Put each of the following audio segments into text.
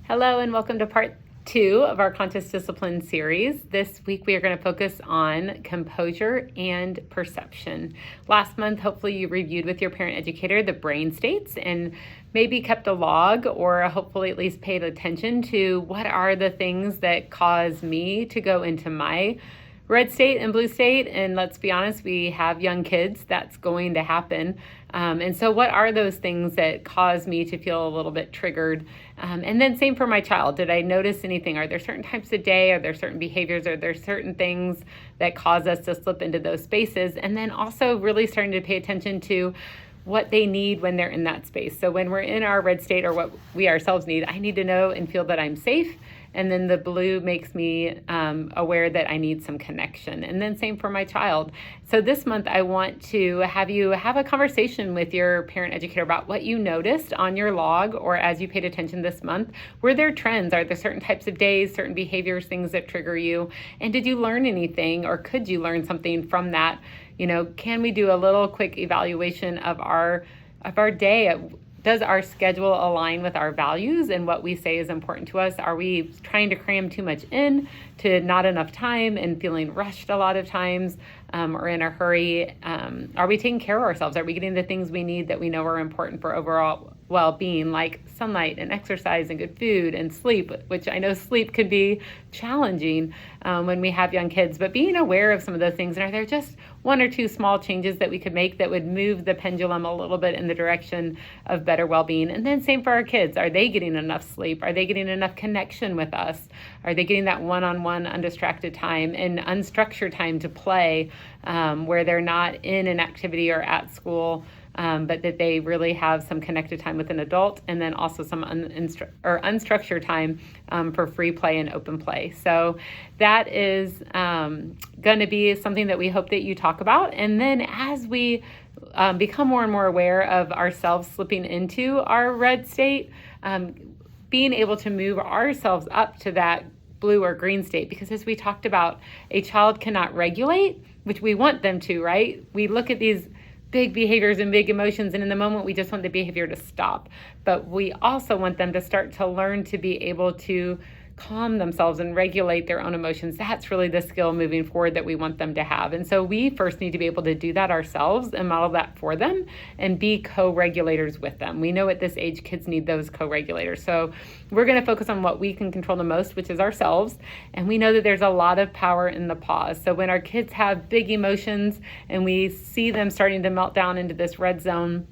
Hello and welcome to part 2 of our Conscious Discipline series. This week we are going to focus on composure and perception. Last month, hopefully you reviewed with your parent educator the brain states and maybe kept a log or hopefully at least paid attention to what are the things that cause me to go into my red state and blue state. And let's be honest, we have young kids, that's going to happen. And so what are those things that cause me to feel a little bit triggered? And then same for my child. Did I notice anything? Are there certain types of day? Are there certain behaviors? Are there certain things that cause us to slip into those spaces? And then also really starting to pay attention to what they need when they're in that space. So when we're in our red state or what we ourselves need, I need to know and feel that I'm safe. And then the blue makes me aware that I need some connection. And then same for my child. So this month, I want to have you have a conversation with your parent educator about what you noticed on your log or as you paid attention this month. Were there trends? Are there certain types of days, certain behaviors, things that trigger you? And did you learn anything or could you learn something from that? You know, can we do a little quick evaluation of our day? Does our schedule align with our values and what we say is important to us? Are we trying to cram too much in to not enough time and feeling rushed a lot of times or in a hurry? Are we taking care of ourselves? Are we getting the things we need that we know are important for overall well-being, like sunlight and exercise and good food and sleep, which I know sleep could be challenging when we have young kids, but being aware of some of those things. And are there just one or two small changes that we could make that would move the pendulum a little bit in the direction of better well-being? And then same for our kids. Are they getting enough sleep? Are they getting enough connection with us? Are they getting that one-on-one undistracted time and unstructured time to play where they're not in an activity or at school, but that they really have some connected time with an adult, and then also some unstructured time for free play and open play. So that is going to be something that we hope that you talk about. And then as we become more and more aware of ourselves slipping into our red state, being able to move ourselves up to that blue or green state, because as we talked about, a child cannot regulate, which we want them to, right? We look at these big behaviors and big emotions, and in the moment we just want the behavior to stop. But we also want them to start to learn to be able to calm themselves and regulate their own emotions. That's really the skill moving forward that we want them to have. And so we first need to be able to do that ourselves and model that for them and be co-regulators with them. We know at this age kids need those co-regulators. So we're going to focus on what we can control the most, which is ourselves. And we know that there's a lot of power in the pause. So when our kids have big emotions and we see them starting to melt down into this red zone,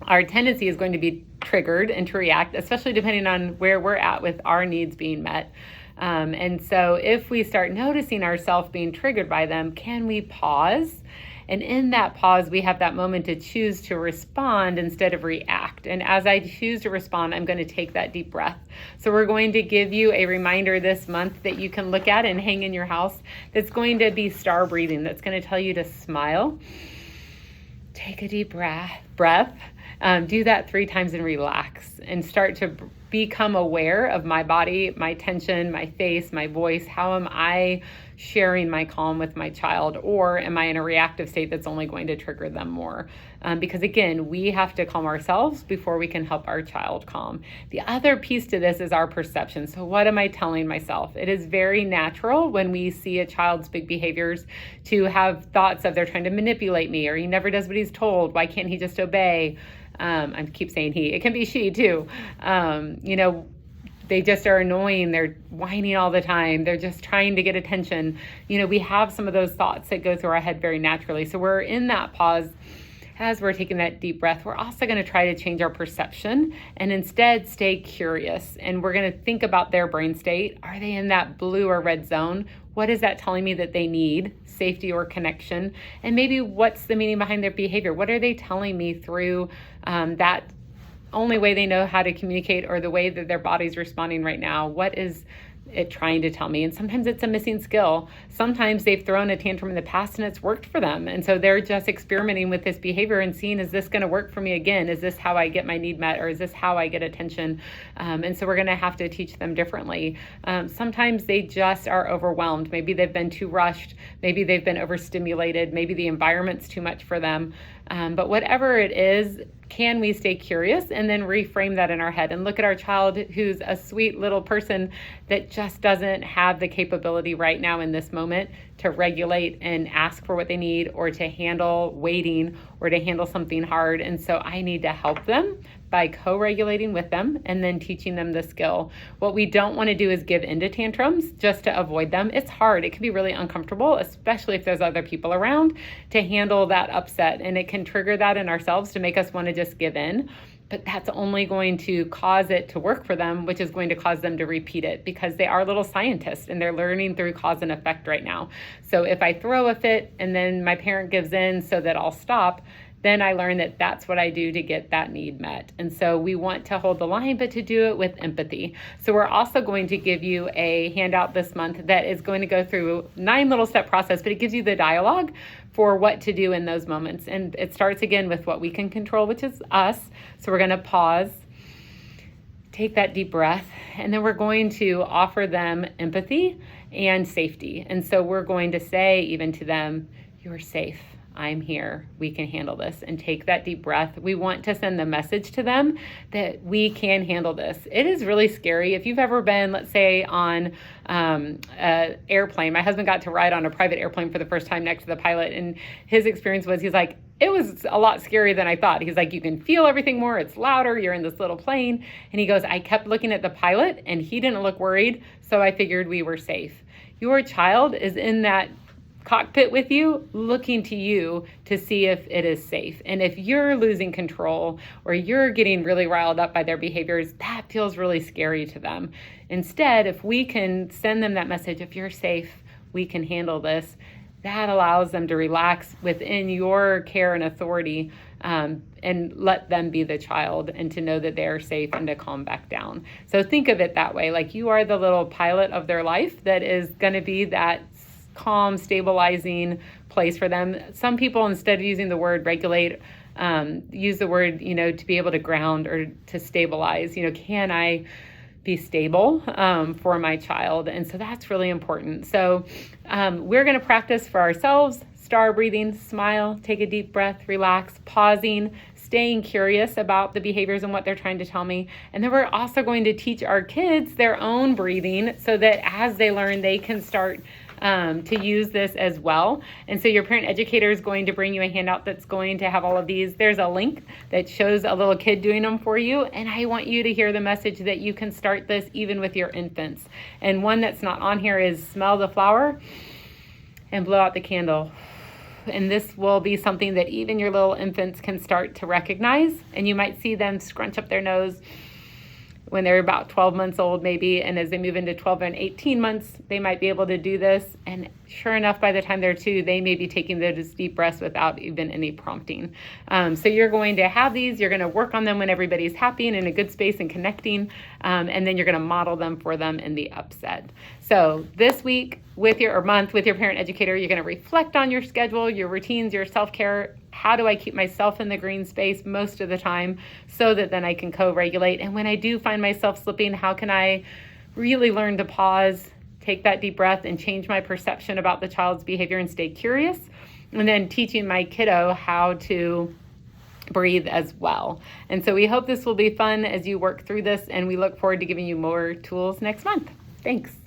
our tendency is going to be triggered and to react, especially depending on where we're at with our needs being met. And so if we start noticing ourselves being triggered by them, can we pause? And in that pause, we have that moment to choose to respond instead of react. And as I choose to respond, I'm going to take that deep breath. So we're going to give you a reminder this month that you can look at and hang in your house that's going to be star breathing, that's going to tell you to smile. Take a deep breath. Do that 3 times and relax and start to become aware of my body, my tension, my face, my voice. How am I sharing my calm with my child? Or am I in a reactive state that's only going to trigger them more? Because again, we have to calm ourselves before we can help our child calm. The other piece to this is our perception. So what am I telling myself? It is very natural when we see a child's big behaviors to have thoughts of they're trying to manipulate me, or he never does what he's told. Why can't he just obey? I keep saying he, it can be she too. They just are annoying. They're whining all the time. They're just trying to get attention. We have some of those thoughts that go through our head very naturally. So we're in that pause. As we're taking that deep breath, we're also going to try to change our perception and instead stay curious. And we're going to think about their brain state. Are they in that blue or red zone? What is that telling me that they need? Safety or connection? And maybe what's the meaning behind their behavior? What are they telling me through that only way they know how to communicate, or the way that their body's responding right now? What is it trying to tell me? And sometimes it's a missing skill. Sometimes they've thrown a tantrum in the past and it's worked for them. And so they're just experimenting with this behavior and seeing, is this going to work for me again? Is this how I get my need met? Or is this how I get attention? And so we're going to have to teach them differently. Sometimes they just are overwhelmed. Maybe they've been too rushed. Maybe they've been overstimulated. Maybe the environment's too much for them. But whatever it is, can we stay curious and then reframe that in our head and look at our child who's a sweet little person that just doesn't have the capability right now in this moment to regulate and ask for what they need, or to handle waiting, or to handle something hard. And so I need to help them by co-regulating with them and then teaching them the skill. What we don't want to do is give into tantrums just to avoid them. It's hard. It can be really uncomfortable, especially if there's other people around, to handle that upset. And it can trigger that in ourselves to make us want to just give in. But that's only going to cause it to work for them, which is going to cause them to repeat it, because they are little scientists and they're learning through cause and effect right now. So if I throw a fit and then my parent gives in so that I'll stop, then I learn that that's what I do to get that need met. And so we want to hold the line, but to do it with empathy. So we're also going to give you a handout this month that is going to go through 9 little step process, but it gives you the dialogue for what to do in those moments. And it starts again with what we can control, which is us. So we're going to pause, take that deep breath, and then we're going to offer them empathy and safety. And so we're going to say even to them, you're safe. I'm here, we can handle this, and take that deep breath. We want to send the message to them that we can handle this. It is really scary. If you've ever been, let's say, on an airplane, my husband got to ride on a private airplane for the first time next to the pilot, and his experience was, he's like, it was a lot scarier than I thought. He's like, you can feel everything more, it's louder, you're in this little plane. And he goes, I kept looking at the pilot and he didn't look worried, so I figured we were safe. Your child is in that cockpit with you, looking to you to see if it is safe. And if you're losing control or you're getting really riled up by their behaviors, that feels really scary to them. Instead, if we can send them that message, if you're safe, we can handle this, that allows them to relax within your care and authority, and let them be the child, and to know that they are safe, and to calm back down. So think of it that way, like you are the little pilot of their life that is going to be that calm, stabilizing place for them. Some people, instead of using the word regulate, use the word, to be able to ground or to stabilize. Can I be stable for my child? And so that's really important. So we're going to practice for ourselves, star breathing, smile, take a deep breath, relax, pausing, staying curious about the behaviors and what they're trying to tell me. And then we're also going to teach our kids their own breathing so that as they learn, they can start to use this as well. And so your parent educator is going to bring you a handout that's going to have all of these. There's a link that shows a little kid doing them for you. And I want you to hear the message that you can start this even with your infants. And one that's not on here is smell the flower and blow out the candle. And this will be something that even your little infants can start to recognize. And you might see them scrunch up their nose when they're about 12 months old maybe, and as they move into 12 and 18 months, they might be able to do this. And sure enough, by the time they're 2, they may be taking those deep breaths without even any prompting. So you're going to have these, you're going to work on them when everybody's happy and in a good space and connecting, and then you're going to model them for them in the upset. So this week month with your parent educator, you're going to reflect on your schedule, your routines, your self-care. How do I keep myself in the green space most of the time so that then I can co-regulate? And when I do find myself slipping, how can I really learn to pause, take that deep breath, and change my perception about the child's behavior and stay curious? And then teaching my kiddo how to breathe as well. And so we hope this will be fun as you work through this, and we look forward to giving you more tools next month. Thanks.